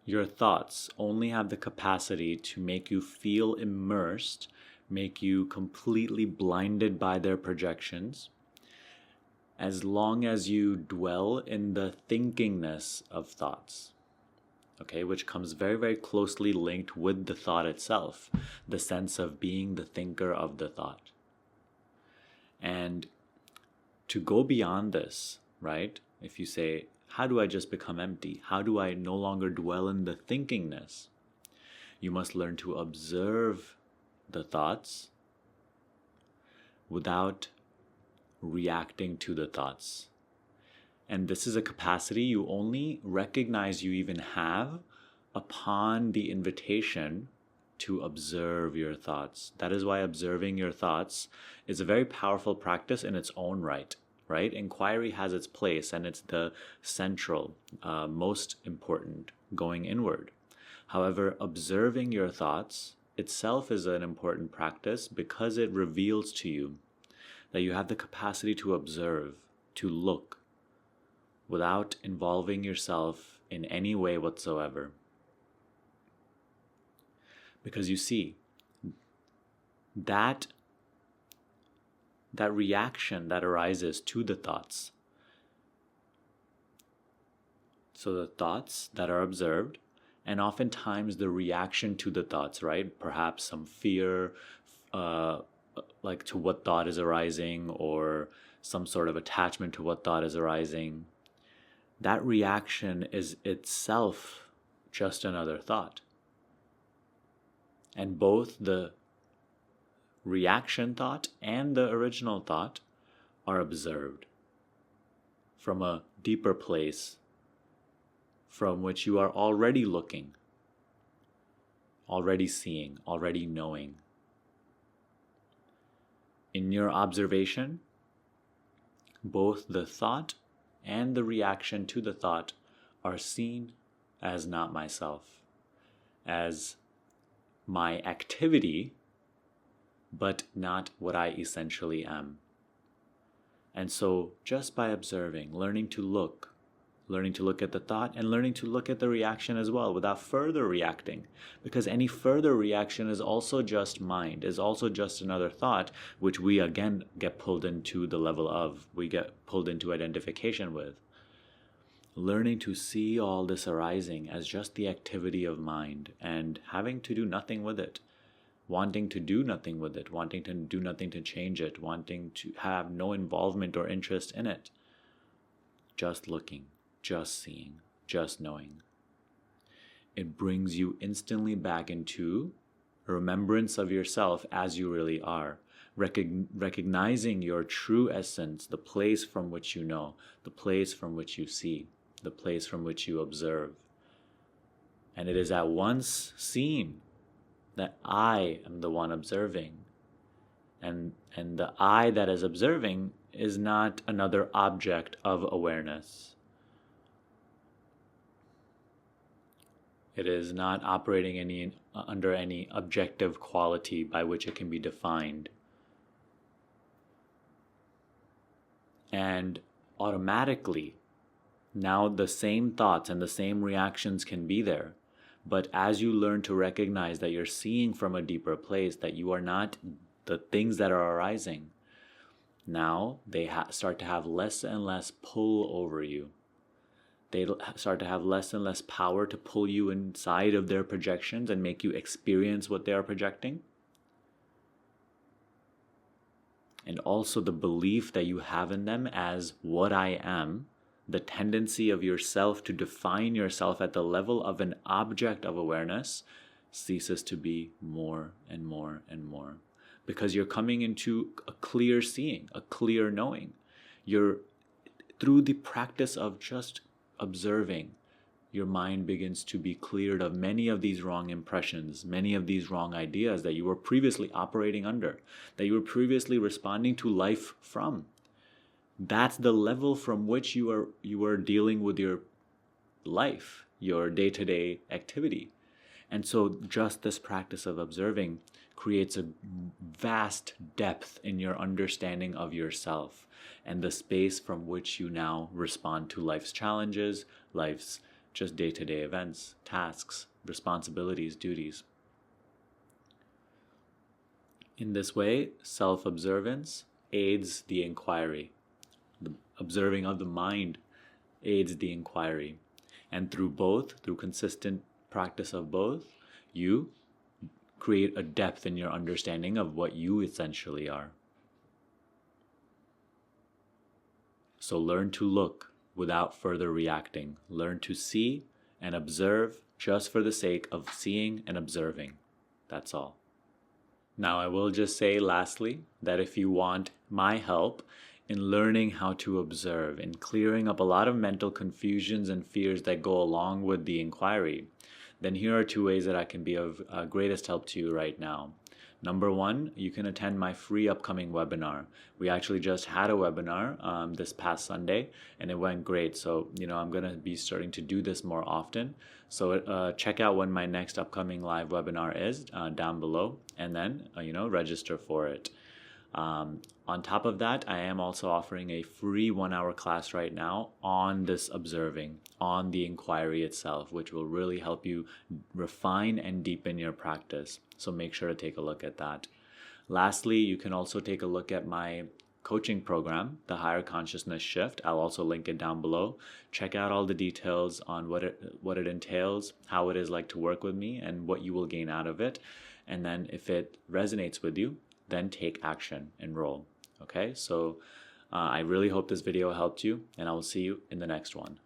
Your thoughts only have the capacity to make you feel immersed, make you completely blinded by their projections, as long as you dwell in the thinkingness of thoughts. Okay, which comes very, very closely linked with the thought itself, the sense of being the thinker of the thought. And to go beyond this, right? If you say, how do I just become empty? How do I no longer dwell in the thinkingness? You must learn to observe the thoughts without reacting to the thoughts. And this is a capacity you only recognize you even have upon the invitation to observe your thoughts. That is why observing your thoughts is a very powerful practice in its own right, right? Inquiry has its place, and it's the central, most important going inward. However, observing your thoughts itself is an important practice because it reveals to you that you have the capacity to observe, to look, without involving yourself in any way whatsoever. Because you see, that reaction that arises to the thoughts, so the thoughts that are observed, and oftentimes the reaction to the thoughts, right? Perhaps some fear, like to what thought is arising, or some sort of attachment to what thought is arising. That reaction is itself just another thought. And both the reaction thought and the original thought are observed from a deeper place from which you are already looking, already seeing, already knowing. In your observation, both the thought and the reaction to the thought are seen as not myself, as my activity, but not what I essentially am. And so just by observing, learning to look at the thought and learning to look at the reaction as well without further reacting, because any further reaction is also just mind, is also just another thought, which we again get pulled into the level of, we get pulled into identification with. Learning to see all this arising as just the activity of mind and having to do nothing with it, wanting to do nothing with it, wanting to do nothing to change it, wanting to have no involvement or interest in it. Just looking, just seeing, just knowing. It brings you instantly back into remembrance of yourself as you really are, recognizing your true essence, the place from which you know, the place from which you see, the place from which you observe. And it is at once seen that I am the one observing. And the I that is observing is not another object of awareness. It is not operating under any objective quality by which it can be defined. And automatically, now the same thoughts and the same reactions can be there. But as you learn to recognize that you're seeing from a deeper place, that you are not the things that are arising, now they start to have less and less pull over you. They start to have less and less power to pull you inside of their projections and make you experience what they are projecting. And also the belief that you have in them as what I am, the tendency of yourself to define yourself at the level of an object of awareness ceases to be more and more and more. Because you're coming into a clear seeing, a clear knowing. You're, through the practice of just observing, your mind begins to be cleared of many of these wrong impressions, many of these wrong ideas that you were previously operating under, that you were previously responding to life from. That's the level from which you are dealing with your life, your day-to-day activity. And so just this practice of observing creates a vast depth in your understanding of yourself and the space from which you now respond to life's challenges, life's just day-to-day events, tasks, responsibilities, duties. In this way, self-observance aids the inquiry. The observing of the mind aids the inquiry. And through consistent practice of both, you create a depth in your understanding of what you essentially are. So learn to look without further reacting. Learn to see and observe just for the sake of seeing and observing. That's all. Now, I will just say lastly that if you want my help in learning how to observe, in clearing up a lot of mental confusions and fears that go along with the inquiry, then here are 2 ways that I can be of greatest help to you right now. Number 1, you can attend my free upcoming webinar. We actually just had a webinar this past Sunday, and it went great. So, I'm going to be starting to do this more often. So check out when my next upcoming live webinar is down below, and then, register for it. On top of that, I am also offering a free 1-hour class right now on this observing, on the inquiry itself, which will really help you refine and deepen your practice. So make sure to take a look at that. Lastly, you can also take a look at my coaching program, the Higher Consciousness Shift. I'll also link it down below. Check out all the details on what it entails, how it is like to work with me, and what you will gain out of it. And then if it resonates with you, then take action, enroll. Okay, so I really hope this video helped you, and I will see you in the next one.